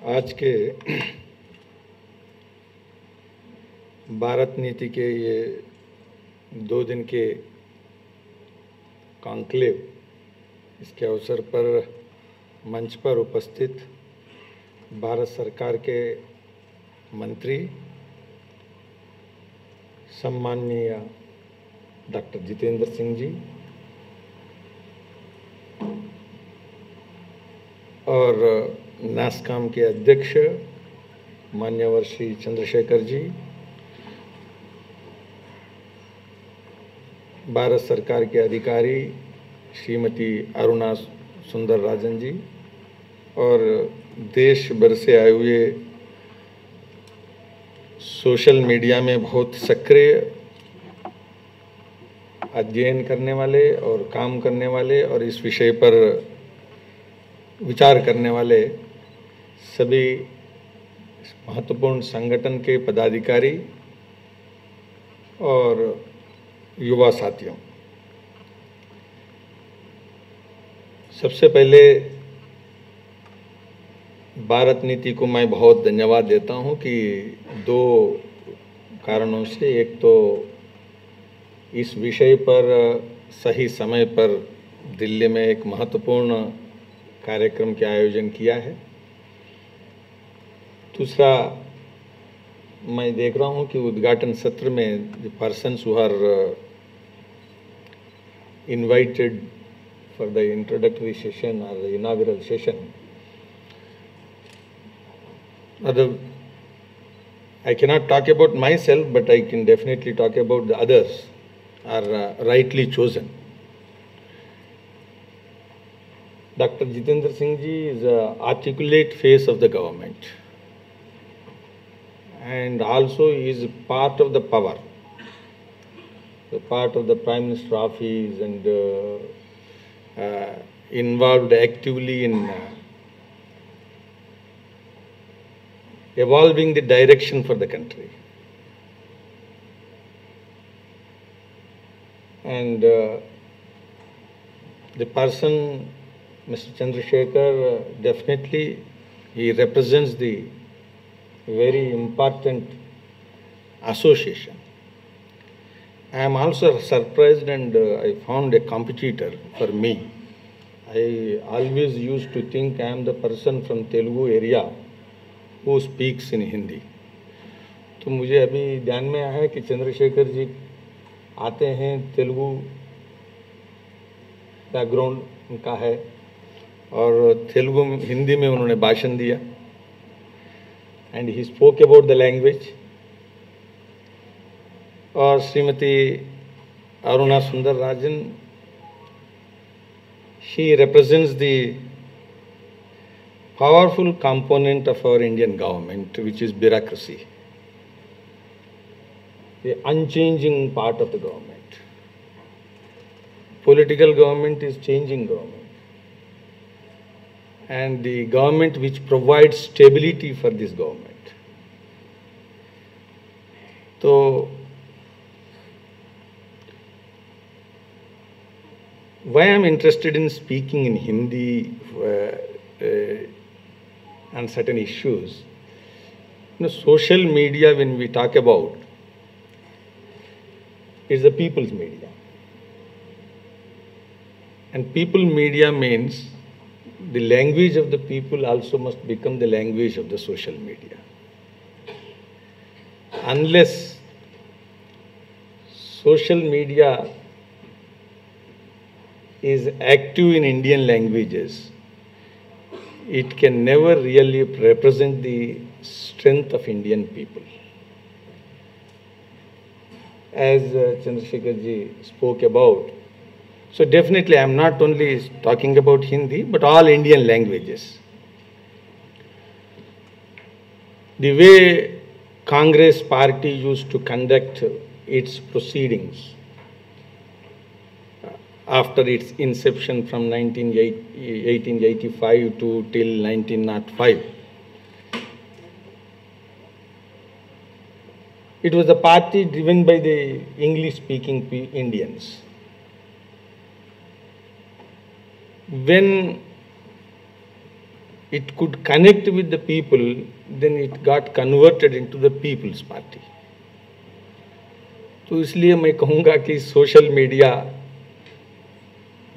आज के भारत नीति के ये 2 दिन के कॉन्क्लेव, इसके अवसर पर मंच पर उपस्थित भारत सरकार के मंत्री सम्माननीय डॉक्टर जितेंद्र सिंह जी और नास्काम के अध्यक्ष मान्यवर श्री चंद्रशेखर जी, भारत सरकार के अधिकारी श्रीमती अरुणा सुंदर राजन जी और देश भर से आए हुए सोशल मीडिया में बहुत सक्रिय अध्ययन करने वाले और काम करने वाले और इस विषय पर विचार करने वाले सभी महत्वपूर्ण संगठन के पदाधिकारी और युवा साथियों, सबसे पहले भारत नीति को मैं बहुत धन्यवाद देता हूं कि 2 कारणों से। एक तो इस विषय पर सही समय पर दिल्ली में एक महत्वपूर्ण कार्यक्रम के आयोजन किया है। दूसरा, मैं देख रहा हूं कि उद्घाटन सत्र में the persons who are invited for the introductory session और the inaugural session, I cannot talk about myself, but I can definitely talk about the others are rightly chosen. Dr. Jitendra Singh ji is an articulate face of the government and also is part of the power, the part of the Prime Minister office and involved actively in evolving the direction for the country. And the person, Mr. Chandrasekhar, definitely he represents the very important association. I am also surprised and I found a competitor for me. I always used to think I am the person from Telugu area who speaks in Hindi. तो मुझे अभी ध्यान में आया है कि चंद्रशेखर जी आते हैं, तेलुगु बैकग्राउंड उनका है और तेलुगु हिंदी में उन्होंने भाषण दिया and he spoke about the language. और श्रीमती अरुणा सुंदर राजन, she represents the powerful component of our Indian government, which is bureaucracy, the unchanging part of the government. Political government is changing government, and the government which provides stability for this government. So, why I am interested in speaking in Hindi on certain issues, social media, when we talk about, is the people's media. And people media means the language of the people also must become the language of the social media. Unless social media is active in Indian languages, it can never really represent the strength of Indian people. As Chandrasekhar ji spoke about, so definitely I am not only talking about Hindi, but all Indian languages. The way Congress party used to conduct its proceedings after its inception from 1885 to till 1905. It was a party driven by the English-speaking Indians. When it could connect with the people, then it got converted into the People's Party. तो इसलिए मैं कहूँगा कि social media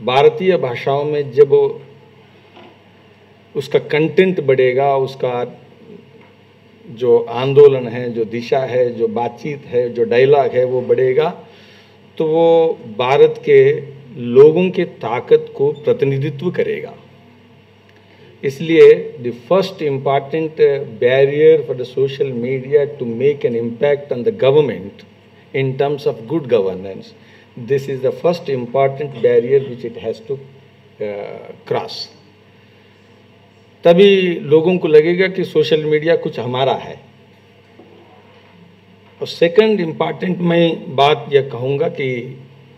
भारतीय भाषाओं में जब उसका कंटेंट बढ़ेगा, उसका जो आंदोलन है, जो दिशा है, जो बातचीत है, जो डायलॉग है वो बढ़ेगा, तो वो भारत के लोगों के ताकत को प्रतिनिधित्व करेगा. इसलिए the first important barrier for the social media to make an impact on the government in terms of good governance, this is the first important barrier which it has to cross. तभी लोगों को लगेगा कि social media कुछ हमारा है. और second important मैं बात यह कहूँगा कि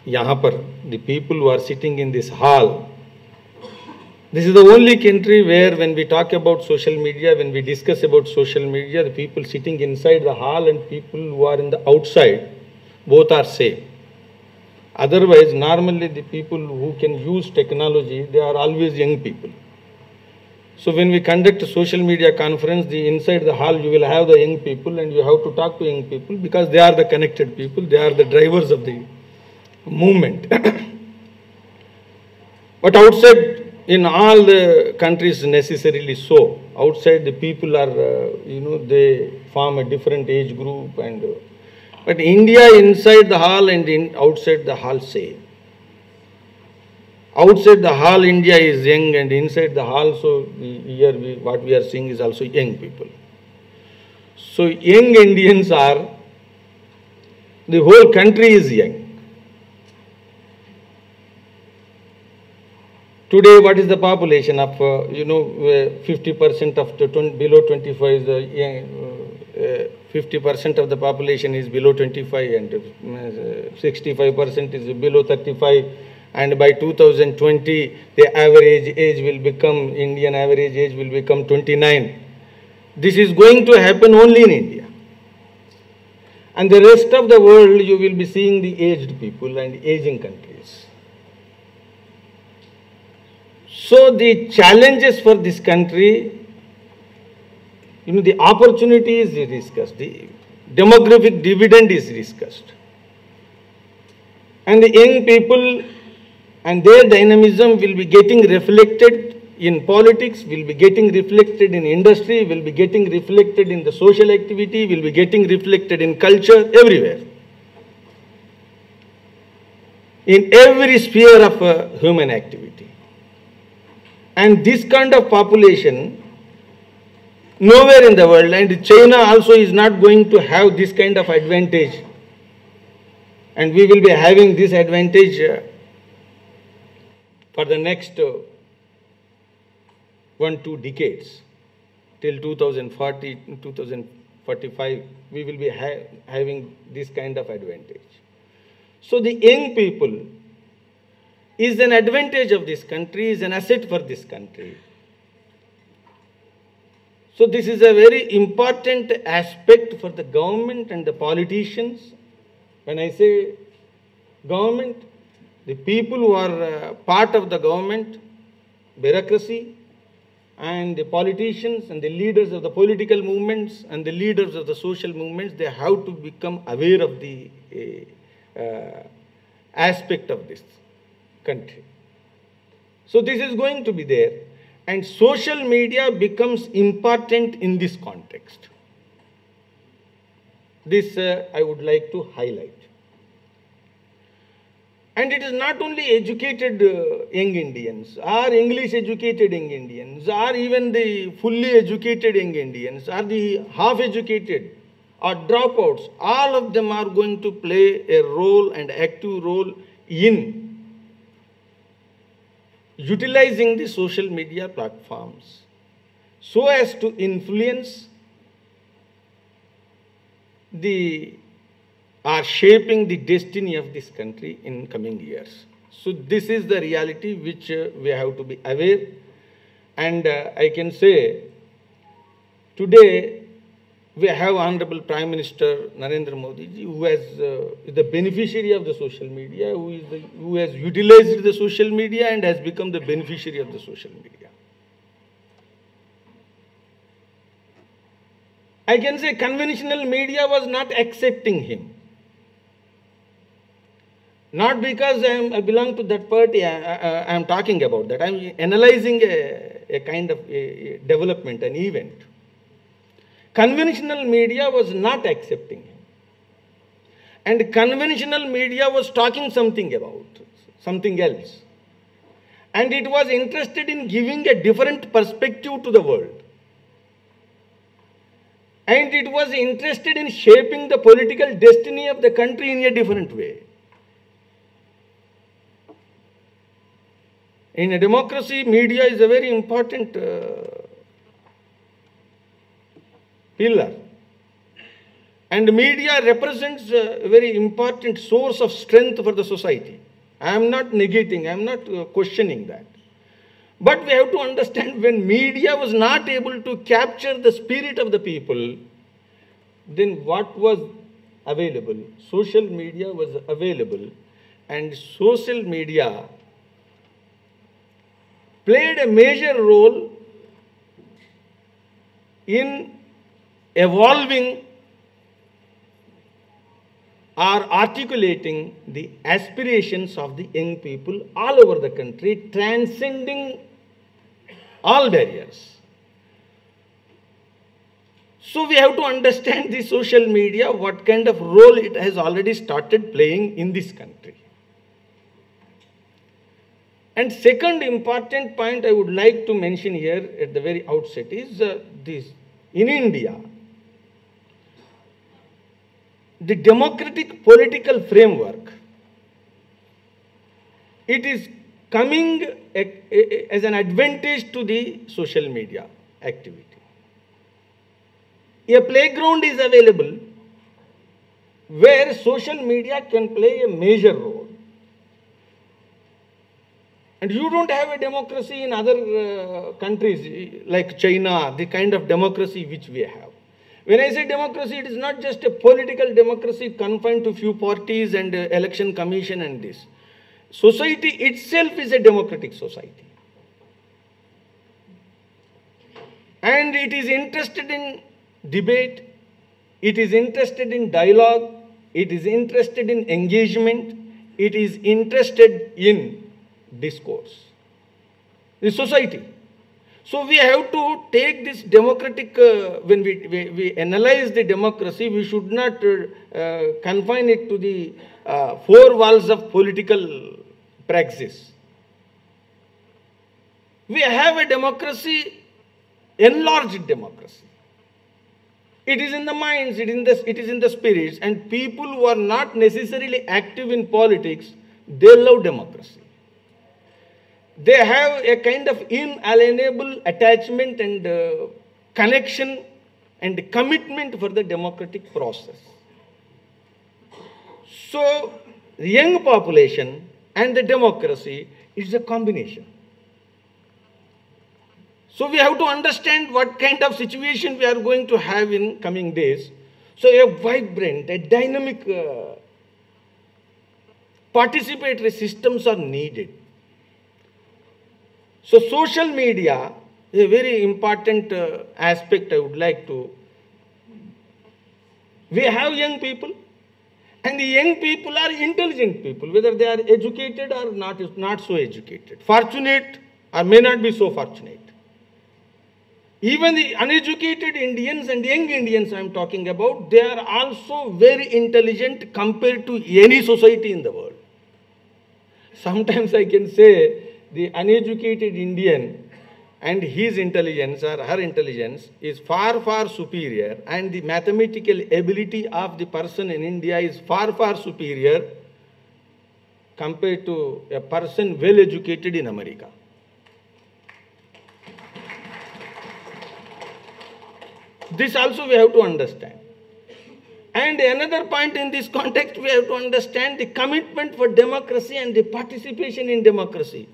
यहाँ पर the people who are sitting in this hall, this is the only country where when we talk about social media, when we discuss about social media, the people sitting inside the hall and people who are in the outside, both are same. Otherwise, normally the people who can use technology, they are always young people. So when we conduct a social media conference, inside the hall you will have the young people and you have to talk to young people because they are the connected people, they are the drivers of the movement. But outside, in all the countries necessarily so, outside the people are, they form a different age group but India inside the hall and outside the hall same. Outside the hall India is young and inside the hall, so here what we are seeing is also young people. So young Indians are, the whole country is young. Today what is the population of, 50% of the below 25 is young. 50% of the population is below 25 and 65% is below 35, and by 2020 the average age will become, Indian average age will become 29. This is going to happen only in India. And the rest of the world you will be seeing the aged people and aging countries. So the challenges for this country, the opportunity is discussed, the demographic dividend is discussed. And the young people and their dynamism will be getting reflected in politics, will be getting reflected in industry, will be getting reflected in the social activity, will be getting reflected in culture, everywhere. In every sphere of human activity. And this kind of population, nowhere in the world, and China also is not going to have this kind of advantage. And we will be having this advantage for the next 1-2 decades. Till 2040, 2045, we will be having this kind of advantage. So the young people is an advantage of this country, is an asset for this country. So this is a very important aspect for the government and the politicians. When I say government, the people who are part of the government, bureaucracy, and the politicians and the leaders of the political movements and the leaders of the social movements, they have to become aware of the aspect of this country. So this is going to be there, and social media becomes important in this context. This I would like to highlight. And it is not only educated young Indians, or English educated young Indians, or even the fully educated young Indians, or the half educated, or dropouts, all of them are going to play a role and active role in utilizing the social media platforms so as to influence are shaping the destiny of this country in coming years. So this is the reality which we have to be aware. And I can say today we have Honorable Prime Minister Narendra Modi ji, who is the beneficiary of the social media, who has utilized the social media and has become the beneficiary of the social media. I can say conventional media was not accepting him. Not because I belong to that party, I am talking about that. I am analyzing a kind of a development, an event. Conventional media was not accepting him. And conventional media was talking something about, something else. And it was interested in giving a different perspective to the world. And it was interested in shaping the political destiny of the country in a different way. In a democracy, media is a very important pillar. And media represents a very important source of strength for the society. I am not negating, I am not questioning that. But we have to understand, when media was not able to capture the spirit of the people, then what was available? Social media was available, and social media played a major role in evolving or articulating the aspirations of the young people all over the country, transcending all barriers. So we have to understand the social media, what kind of role it has already started playing in this country. And second important point I would like to mention here at the very outset is this. In India, the democratic political framework, it is coming as an advantage to the social media activity. A playground is available where social media can play a major role. And you don't have a democracy in other countries like China, the kind of democracy which we have. When I say democracy, it is not just a political democracy confined to few parties and election commission and this. Society itself is a democratic society. And it is interested in debate, it is interested in dialogue, it is interested in engagement, it is interested in discourse, the society. So we have to take this democratic, when we analyze the democracy, we should not confine it to the four walls of political praxis. We have a democracy, enlarged democracy. It is in the minds, it is in the spirits, and people who are not necessarily active in politics, they love democracy. They have a kind of inalienable attachment and connection and commitment for the democratic process. So, the young population and the democracy is a combination. So, we have to understand what kind of situation we are going to have in coming days. So, a vibrant, a dynamic participatory systems are needed. So, social media is a very important aspect I would like to. We have young people, and the young people are intelligent people, whether they are educated or not so educated, fortunate or may not be so fortunate. Even the uneducated Indians and young Indians I am talking about, they are also very intelligent compared to any society in the world. Sometimes I can say, the uneducated Indian and his intelligence or her intelligence is far, far superior, and the mathematical ability of the person in India is far, far superior compared to a person well educated in America. This also we have to understand. And another point in this context, we have to understand the commitment for democracy and the participation in democracy.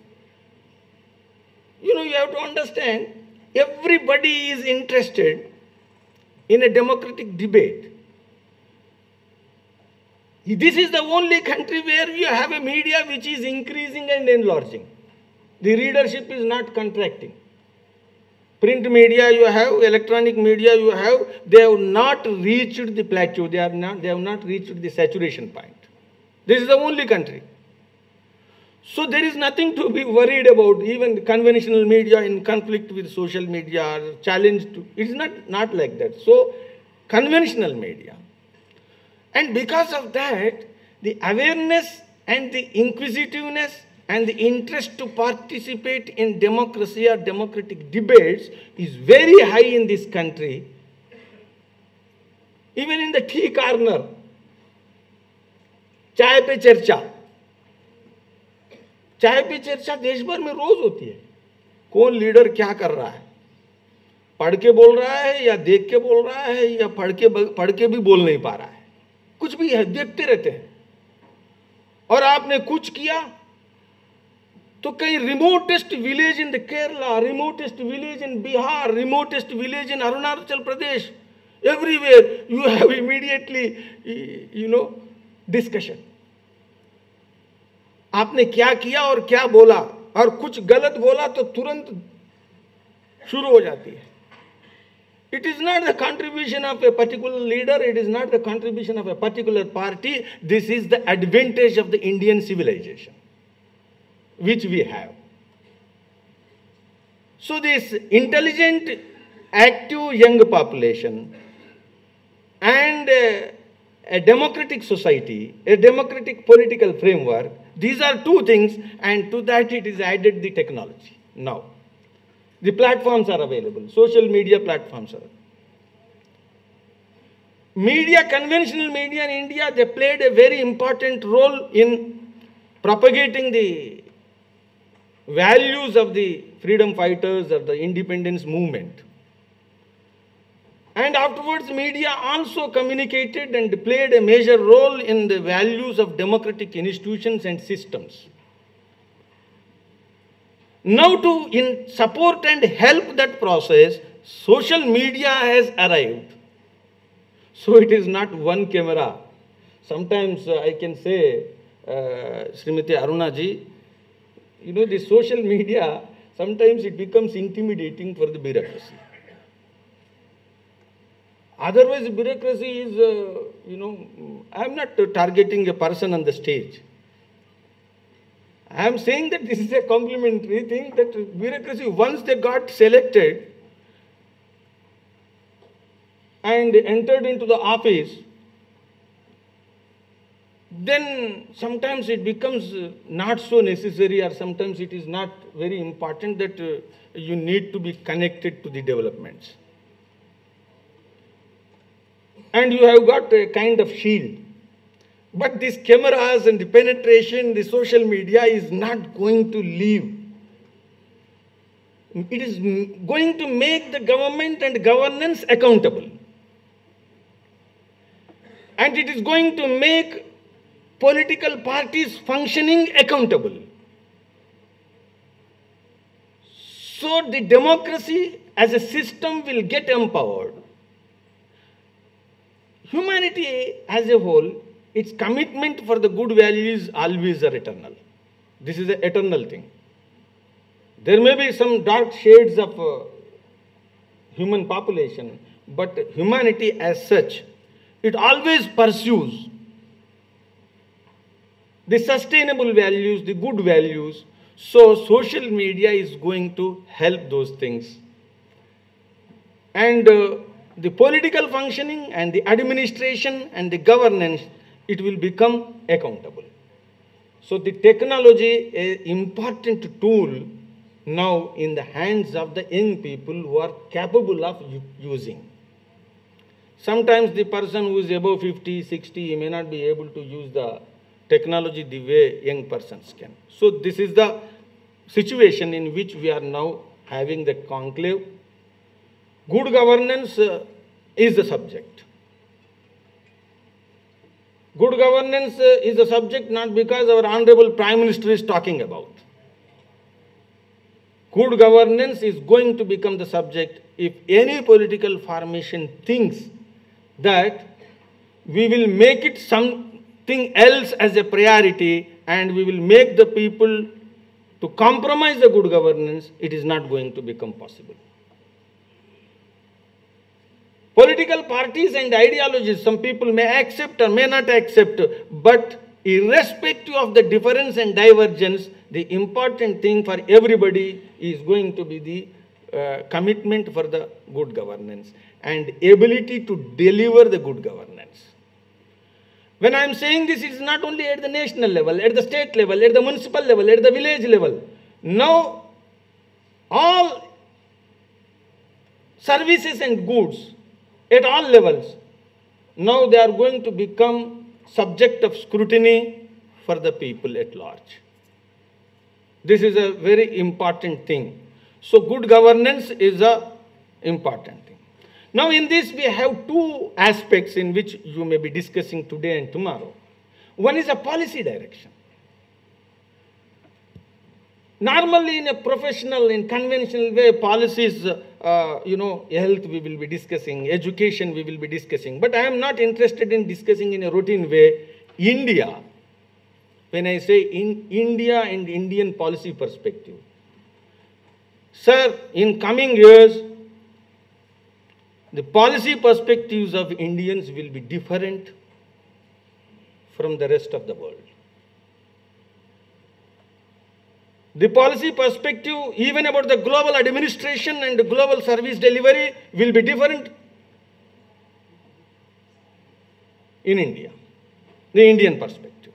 You know, you have to understand, everybody is interested in a democratic debate. This is the only country where you have a media which is increasing and enlarging. The readership is not contracting. Print media you have, electronic media you have, they have not reached the plateau, they have not reached the saturation point. This is the only country. So there is nothing to be worried about. Even conventional media in conflict with social media are challenged to, it is not like that. So conventional media. And because of that, the awareness and the inquisitiveness and the interest to participate in democracy or democratic debates is very high in this country. Even in the tea corner, चाय पे चर्चा देश भर में रोज होती है. कौन leader क्या कर रहा है, पढ़ के बोल रहा है या देख के बोल रहा है या पढ़ के भी बोल नहीं पा रहा है, कुछ भी है, देखते रहते हैं. और आपने कुछ किया तो कहीं remotest village in the Kerala, remotest village in Bihar, remotest village in Arunachal Pradesh, everywhere you have immediately discussion. आपने क्या किया और क्या बोला, और कुछ गलत बोला तो तुरंत शुरू हो जाती है. It is not the contribution of a particular leader, it is not the contribution of a particular party. This is the advantage of the Indian civilization, which we have. So this intelligent, active young population and a democratic society, a democratic political framework, these are two things, and to that it is added the technology. Now, the platforms are available, social media platforms are. Media, conventional media in India, they played a very important role in propagating the values of the freedom fighters of the independence movement. And afterwards, media also communicated and played a major role in the values of democratic institutions and systems. Now to support and help that process, social media has arrived. So it is not one camera. Sometimes I can say, Srimati Aruna ji, the social media, sometimes it becomes intimidating for the bureaucracy. Otherwise, bureaucracy is, I am not targeting a person on the stage. I am saying that this is a complimentary thing, that bureaucracy, once they got selected and entered into the office, then sometimes it becomes not so necessary, or sometimes it is not very important that you need to be connected to the developments. And you have got a kind of shield. But these cameras and the penetration, the social media is not going to leave. It is going to make the government and governance accountable. And it is going to make political parties functioning accountable. So the democracy as a system will get empowered. Humanity as a whole, its commitment for the good values always are eternal. This is an eternal thing. There may be some dark shades of human population, but humanity as such, it always pursues the sustainable values, the good values. So social media is going to help those things. And the political functioning and the administration and the governance, it will become accountable. So the technology is an important tool now in the hands of the young people who are capable of using. Sometimes the person who is above 50, 60, he may not be able to use the technology the way young persons can. So this is the situation in which we are now having the conclave. Good governance is the subject. Good governance is the subject not because our Honorable Prime Minister is talking about. Good governance is going to become the subject if any political formation thinks that we will make it something else as a priority and we will make the people to compromise the good governance. It is not going to become possible. political parties and ideologies, some people may accept or may not accept, but irrespective of the difference and divergence, the important thing for everybody is going to be the commitment for the good governance and ability to deliver the good governance. When I am saying this, it is not only at the national level, at the state level, at the municipal level, at the village level. Now, all services and goods at all levels, now they are going to become subject of scrutiny for the people at large. This is a very important thing. So good governance is a important thing. Now in this we have two aspects in which you may be discussing today and tomorrow. One is a policy direction. Normally in a professional, in conventional way, policies, health we will be discussing, education we will be discussing. But I am not interested in discussing in a routine way India. When I say in India and Indian policy perspective. Sir, in coming years, the policy perspectives of Indians will be different from the rest of the world. The policy perspective, even about the global administration and the global service delivery, will be different in India, the Indian perspective.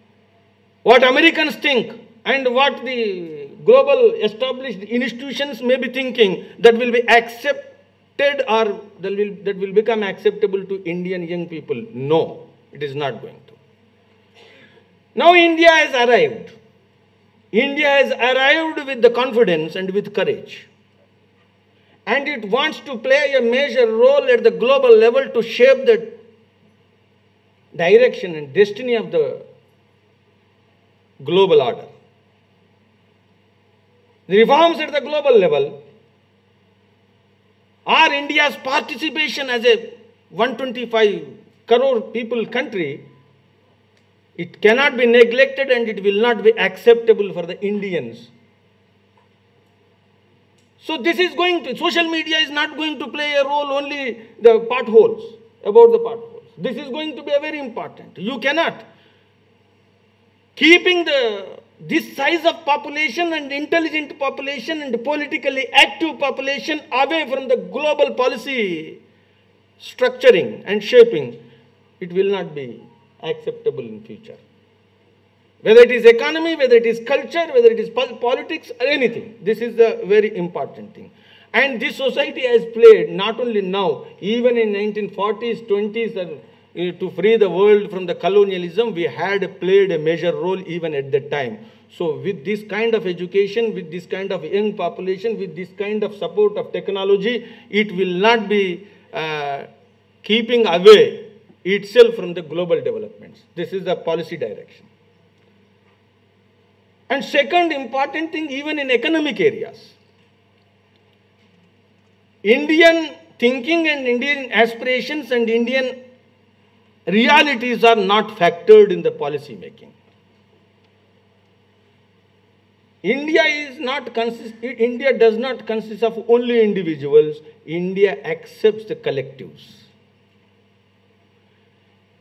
What Americans think and what the global established institutions may be thinking, that will be accepted or that will become acceptable to Indian young people. No, it is not going to. Now India has arrived. India has arrived with the confidence and with courage. And it wants to play a major role at the global level to shape the direction and destiny of the global order. The reforms at the global level are India's participation as a 125 crore people country. It cannot be neglected and it will not be acceptable for the Indians. So this is going to, social media is not going to play a role only the potholes, about the potholes. This is going to be a very important. You cannot, keeping this size of population and intelligent population and politically active population away from the global policy structuring and shaping, it will not be acceptable in future. Whether it is economy, whether it is culture, whether it is politics or anything. This is the very important thing. And this society has played, not only now, even in 1940s, 20s, to free the world from the colonialism, we had played a major role even at that time. So with this kind of education, with this kind of young population, with this kind of support of technology, it will not be keeping away itself from the global developments. This is the policy direction. And second important thing, even in economic areas, Indian thinking and Indian aspirations and Indian realities are not factored in the policy making. India does not consist of only individuals. India accepts the collectives.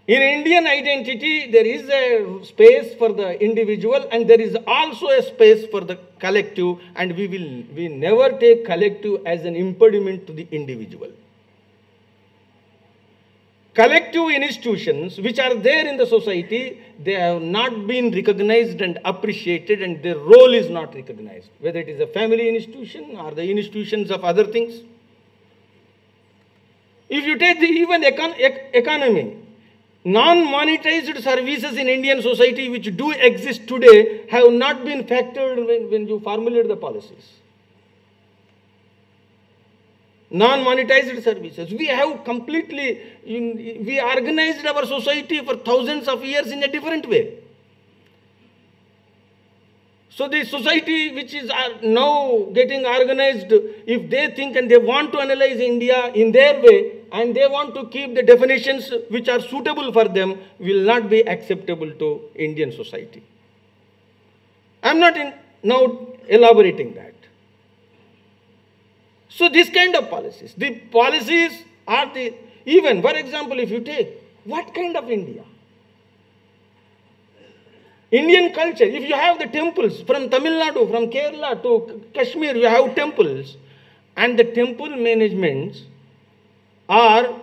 In Indian identity, there is a space for the individual and there is also a space for the collective, and we never take collective as an impediment to the individual. Collective institutions which are there in the society, they have not been recognized and appreciated, and their role is not recognized, whether it is a family institution or the institutions of other things. If you take the even economy, non-monetized services in Indian society which do exist today have not been factored when you formulate the policies. Non-monetized services. We have completely, we organized our society for thousands of years in a different way. So the society which is now getting organized, if they think and they want to analyze India in their way, and they want to keep the definitions which are suitable for them, will not be acceptable to Indian society. I am not now elaborating that. So this kind of policies, the policies are Even, for example, if you take, what kind of India? Indian culture, if you have the temples from Tamil Nadu, from Kerala to Kashmir, you have temples, and the temple managements are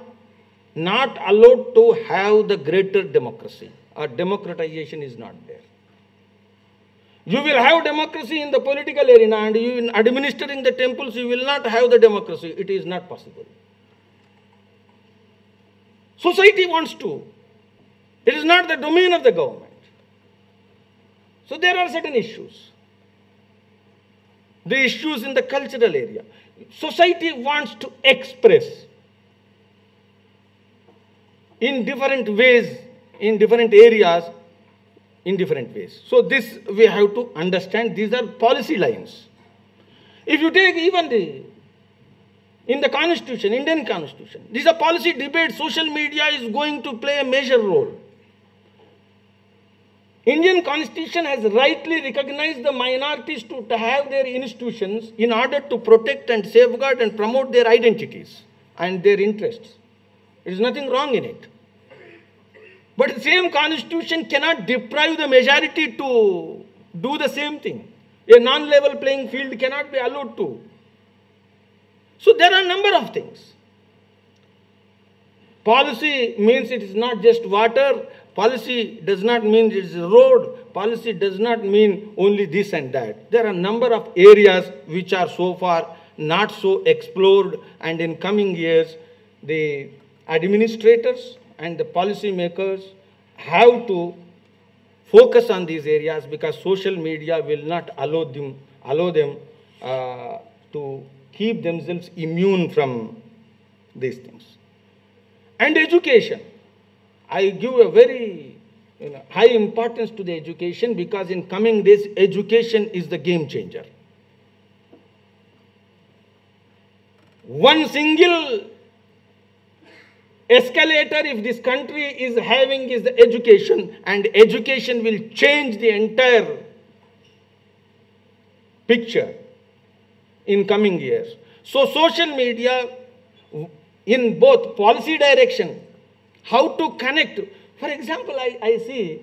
not allowed to have the greater democracy, or democratization is not there. You will have democracy in the political arena, and you in administering the temples, you will not have the democracy. It is not possible. Society wants to. It is not the domain of the government. So there are certain issues. The issues in the cultural area. Society wants to express in different ways, in different areas, in different ways. So this we have to understand. These are policy lines. If you take even in the Constitution, Indian Constitution, these are policy debates. Social media is going to play a major role. Indian Constitution has rightly recognized the minorities to have their institutions in order to protect and safeguard and promote their identities and their interests. There is nothing wrong in it. But the same constitution cannot deprive the majority to do the same thing. A non-level playing field cannot be allowed to. So there are a number of things. Policy means it is not just water. Policy does not mean it is a road. Policy does not mean only this and that. There are a number of areas which are so far not so explored, and in coming years, the administrators and the policy makers have to focus on these areas, because social media will not allow them to keep themselves immune from these things. And education. I give a very high importance to the education, because in coming days, education is the game changer. One single escalator if this country is having is the education, and education will change the entire picture in coming years. So social media in both policy direction, how to connect. For example, I see,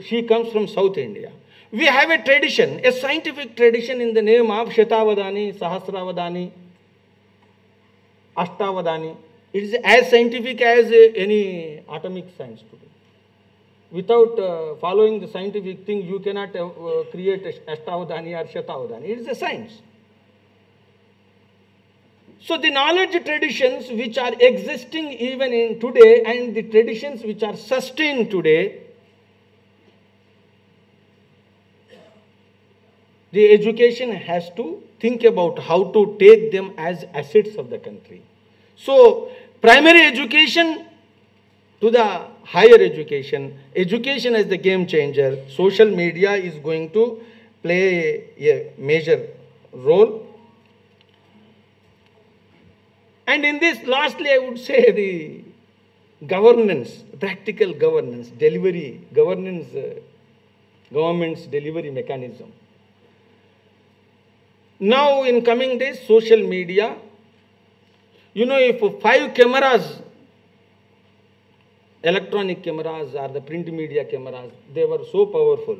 she comes from South India. We have a tradition, a scientific tradition in the name of Shatavadani, Sahasravadani, Ashtavadani. It is as scientific as any atomic science today. Without following the scientific thing, you cannot create Ashtavadani or Shatavadani. It is a science. So the knowledge traditions which are existing even in today, and the traditions which are sustained today, the education has to think about how to take them as assets of the country. So primary education to the higher education, education as the game changer, social media is going to play a major role. And in this, lastly, I would say the governance, practical governance, delivery, governance, government's delivery mechanism. Now, in coming days, social media, if 5 cameras, electronic cameras or the print media cameras, they were so powerful,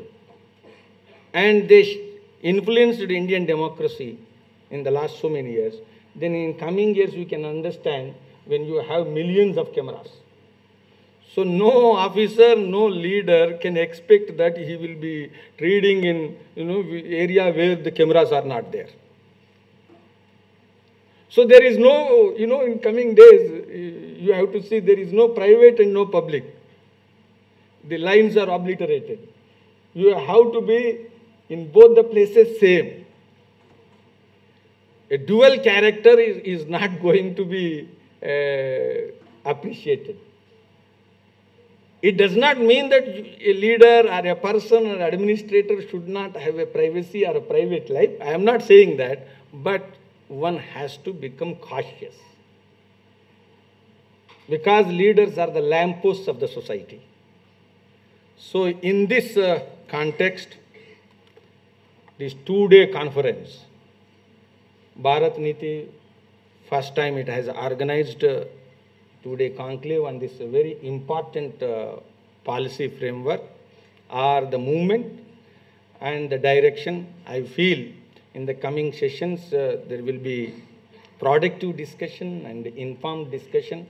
and they influenced the Indian democracy in the last so many years, then in coming years you can understand when you have millions of cameras. So no officer, no leader can expect that he will be trading in area where the cameras are not there. So there is no, in coming days, you have to see there is no private and no public. The lines are obliterated. You have to be in both the places same. A dual character is not going to be appreciated. It does not mean that a leader or a person or administrator should not have a privacy or a private life. I am not saying that, but one has to become cautious, because leaders are the lampposts of the society. So in this context, this 2-day conference, Bharat Niti, first time it has organized two-day conclave on this very important policy framework are the movement and the direction. I feel in the coming sessions there will be productive discussion and informed discussion,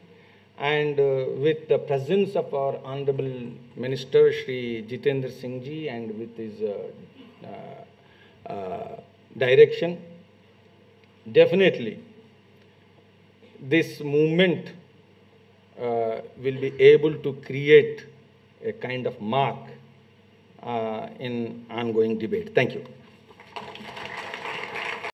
and with the presence of our Honorable Minister Shri Jitendra Singh Ji, and with his direction, definitely this movement will be able to create a kind of mark in ongoing debate. Thank you.